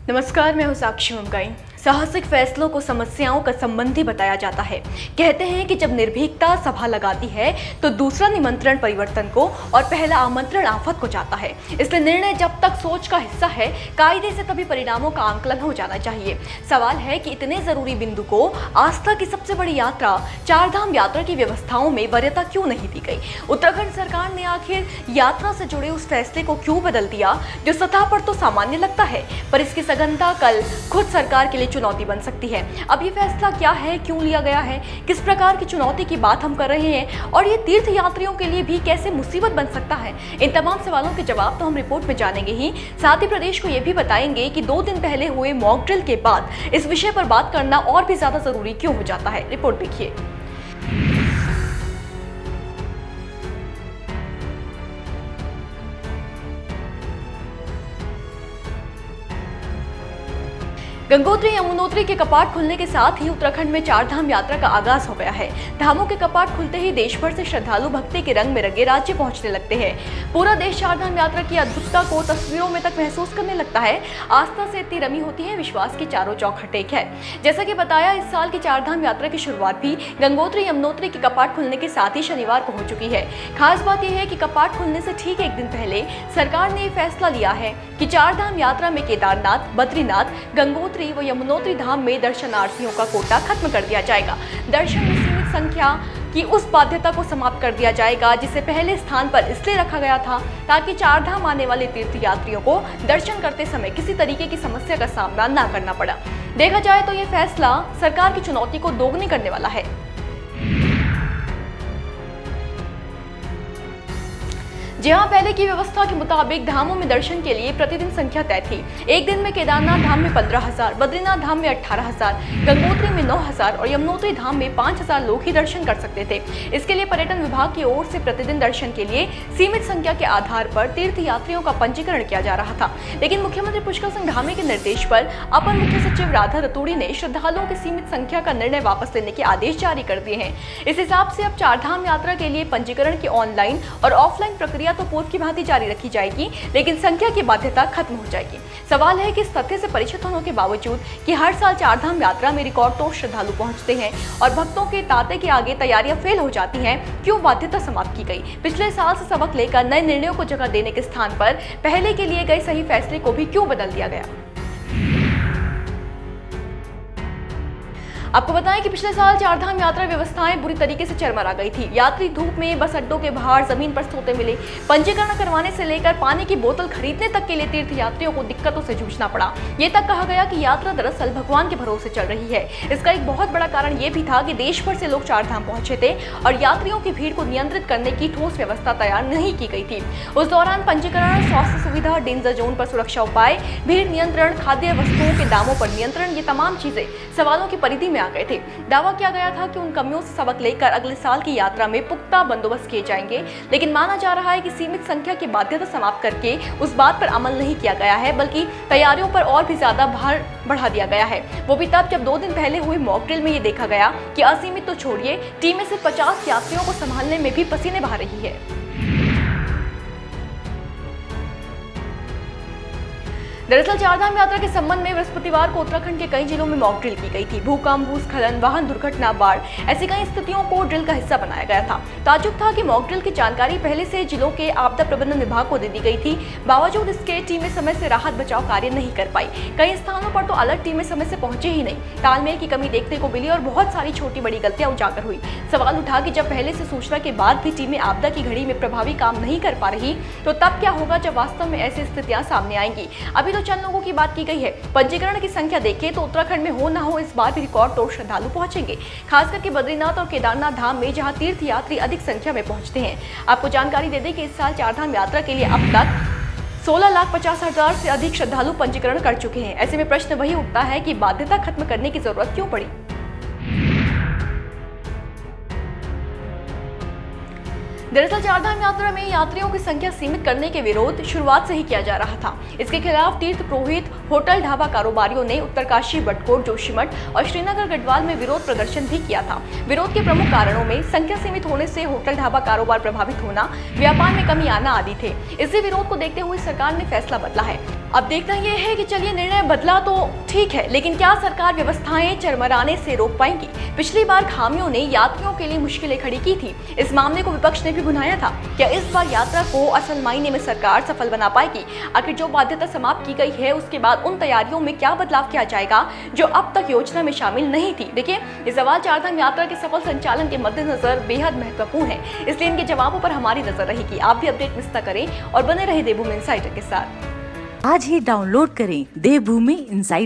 नमस्कार, मैं हूं साक्षी मुमगाई। साहसिक फैसलों को समस्याओं का संबंधी बताया जाता है। कहते हैं कि जब निर्भीकता सभा लगाती है तो दूसरा निमंत्रण परिवर्तन को और पहला आमंत्रण आफत को जाता है। इसलिए निर्णय जब तक सोच का हिस्सा है, कायदे से तभी परिणामों का आंकलन हो जाना चाहिए। सवाल है कि इतने जरूरी बिंदु को आस्था की सबसे बड़ी यात्रा चारधाम यात्रा की व्यवस्थाओं में वरीयता क्यों नहीं दी गई? उत्तराखंड सरकार ने आखिर यात्रा से जुड़े उस फैसले को क्यों बदल दिया जो सतह पर तो सामान्य लगता है, पर इसकी सघनता कल खुद सरकार के लिए चुनौती बन सकती है। अब ये फैसला क्या है, क्यों लिया गया है, किस प्रकार की चुनौती की बात हम कर रहे हैं और ये तीर्थ यात्रियों के लिए भी कैसे मुसीबत बन सकता है, इन तमाम सवालों के जवाब तो हम रिपोर्ट में जानेंगे ही। साथ ही प्रदेश को ये भी बताएंगे कि 2 दिन पहले हुए मॉक ड्रिल के बाद इस विषय पर बात करना और भी ज्यादा जरूरी क्यों हो जाता है। रिपोर्ट देखिए। गंगोत्री यमुनोत्री के कपाट खुलने के साथ ही उत्तराखंड में चारधाम यात्रा का आगाज हो गया है। धामों के कपाट खुलते ही देश भर से श्रद्धालु भक्ति के रंग में रंगे राज्य पहुंचने लगते हैं। पूरा देश चारधाम यात्रा की अद्भुतता को तस्वीरों में तक महसूस करने लगता है। आस्था से इतनी रमी होती है, विश्वास की चारों चौखट टेक है। जैसा कि बताया, इस साल की चारधाम यात्रा की शुरुआत भी गंगोत्री यमुनोत्री के कपाट खुलने के साथ ही शनिवार को हो चुकी है। खास बात यह है कि कपाट खुलने से ठीक एक दिन पहले सरकार ने फैसला लिया है कि चारधाम यात्रा में केदारनाथ, बद्रीनाथ, गंगोत्री व यमुनोत्री धाम में दर्शनार्थियों का कोटा खत्म कर दिया जाएगा। दर्शन में सीमित संख्या की उस बाध्यता को समाप्त कर दिया जाएगा जिसे पहले स्थान पर इसलिए रखा गया था ताकि चारधाम आने वाले तीर्थ यात्रियों को दर्शन करते समय किसी तरीके की समस्या का सामना न करना पड़ा। देखा जाए तो यह फैसला सरकार की चुनौती को दोगुनी करने वाला है। जहां पहले की व्यवस्था के मुताबिक धामों में दर्शन के लिए प्रतिदिन संख्या तय थी। एक दिन में केदारनाथ धाम में 15,000, बद्रीनाथ धाम में 18,000, गंगोत्री में 9,000 और यमुनोत्री धाम में 5,000 लोग ही दर्शन कर सकते थे। इसके लिए पर्यटन विभाग की ओर से प्रतिदिन दर्शन के लिए सीमित संख्या के आधार पर तीर्थ यात्रियों का पंजीकरण किया जा रहा था। लेकिन मुख्यमंत्री पुष्कर सिंह धामी के निर्देश पर अपर मुख्य सचिव राधा रतूड़ी ने श्रद्धालुओं की सीमित संख्या का निर्णय वापस लेने के आदेश जारी कर दिए हैं। इस हिसाब से अब चारधाम यात्रा के लिए पंजीकरण की ऑनलाइन और ऑफलाइन प्रक्रिया तो पूर्व की भांति जारी रखी जाएगी, लेकिन संख्या की बाध्यता खत्म हो जाएगी। सवाल है कि इस तथ्य से परिचित होने के बावजूद कि हर साल चारधाम यात्रा में रिकॉर्ड तोड़ श्रद्धालु पहुंचते हैं और भक्तों के तांते के आगे तैयारियां फेल हो जाती हैं, क्यों बाध्यता समाप्त की गई? पिछले साल से सबक लेकर नए निर्णयों को जगह देने के स्थान पर पहले के लिए गए सही फैसले को भी क्यों बदल दिया गया? आपको बताएं कि पिछले साल चारधाम यात्रा व्यवस्थाएं बुरी तरीके से चरमरा गई थी। यात्री धूप में, बस अड्डों के बाहर जमीन पर सोते मिले। पंजीकरण करवाने से लेकर पानी की बोतल खरीदने तक के लिए तीर्थ यात्रियों को दिक्कतों से जूझना पड़ा। ये तक कहा गया कि यात्रा दरअसल भगवान के भरोसे चल रही है। इसका एक बहुत बड़ा कारण ये भी था कि देश भर से लोग चारधाम पहुंचे थे और यात्रियों की भीड़ को नियंत्रित करने की ठोस व्यवस्था तैयार नहीं की गई थी। उस दौरान पंजीकरण, स्वास्थ्य सुविधा, डेंजर जोन पर सुरक्षा उपाय, भीड़ नियंत्रण, खाद्य वस्तुओं के दामों पर नियंत्रण, ये तमाम चीजें सवालों की परिधि में आ गए थे। दावा किया गया था कि उन कमियों से सबक लेकर अगले साल की यात्रा में पुख्ता बंदोबस्त किए जाएंगे, लेकिन माना जा रहा है कि सीमित संख्या की बाध्यता समाप्त करके उस बात पर अमल नहीं किया गया है, बल्कि तैयारियों पर और भी ज्यादा भार बढ़ा दिया गया है। वो भी तब जब 2 दिन पहले हुए मॉक ड्रिल में ये देखा गया कि असीमित तो छोड़िए, टीमें सिर्फ 50 यात्रियों को संभालने में भी पसीने बहा रही है। दरअसल चारधाम यात्रा के संबंध में बृहस्पतिवार को उत्तराखंड के कई जिलों में मॉक ड्रिल की गई थी। भूकंप, भूस्खलन, वाहन दुर्घटना, बाढ़, ऐसी कई स्थितियों को ड्रिल का हिस्सा बनाया गया था। ताज्जुब था कि मॉक ड्रिल की जानकारी पहले से जिलों के आपदा प्रबंधन विभाग को दे दी गई थी। बावजूद इसके टीमें समय से राहत बचाव कार्य नहीं कर पाई। कई स्थानों पर तो अलर्ट टीमें समय से पहुंचे ही नहीं। तालमेल की कमी देखने को मिली और बहुत सारी छोटी बड़ी गलतियां उजागर हुई। सवाल उठा कि जब पहले से सूचना के बाद भी टीमें आपदा की घड़ी में प्रभावी काम नहीं कर पा रही, तो तब क्या होगा जब वास्तव में ऐसी स्थितियां सामने आएंगी? अभी तो चंद लोगों की बात की गई है। पंजीकरण की संख्या देखें तो उत्तराखंड में हो ना हो इस बार भी रिकॉर्ड तोड़ श्रद्धालु पहुंचेंगे, खास करके बद्रीनाथ और केदारनाथ धाम में, जहां तीर्थ यात्री अधिक संख्या में पहुंचते हैं। आपको जानकारी दे दें कि इस साल चारधाम यात्रा के लिए अब तक 16,50,000 से अधिक श्रद्धालु पंजीकरण कर चुके हैं। ऐसे में प्रश्न वही उठता है कि बाध्यता खत्म करने की जरूरत क्यों पड़ी? दरअसल चारधाम यात्रा में यात्रियों की संख्या सीमित करने के विरोध शुरुआत से ही किया जा रहा था। इसके खिलाफ तीर्थ पुरोहित, होटल ढाबा कारोबारियों ने उत्तरकाशी, बटकोट, जोशीमठ और श्रीनगर गढ़वाल में विरोध प्रदर्शन भी किया था। विरोध के प्रमुख कारणों में संख्या सीमित होने से होटल ढाबा कारोबार प्रभावित होना, व्यापार में कमी आना आदि थे। इसी विरोध को देखते हुए सरकार ने फैसला बदला है। अब देखना यह है कि चलिए निर्णय बदला तो ठीक है, लेकिन क्या सरकार व्यवस्थाएं चरमराने से रोक पाएंगी? पिछली बार खामियों ने यात्रियों के लिए मुश्किलें खड़ी की थी। इस मामले को विपक्ष ने भी भुनाया था। क्या इस बार यात्रा को असल मायने में सरकार सफल बना पाएगी? आखिर जो बाध्यता समाप्त की गई है उसके बाद उन तैयारियों में क्या बदलाव किया जाएगा जो अब तक योजना में शामिल नहीं थी? देखिए, ये सवाल चारधाम यात्रा के सफल संचालन के मद्देनजर बेहद महत्वपूर्ण है, इसलिए इनके जवाबों पर हमारी नजर रहेगी। आप भी अपडेट मिस न करें और बने रहे देवभूमि इनसाइडर के साथ। आज ही डाउनलोड करें देवभूमि इनसाइडर।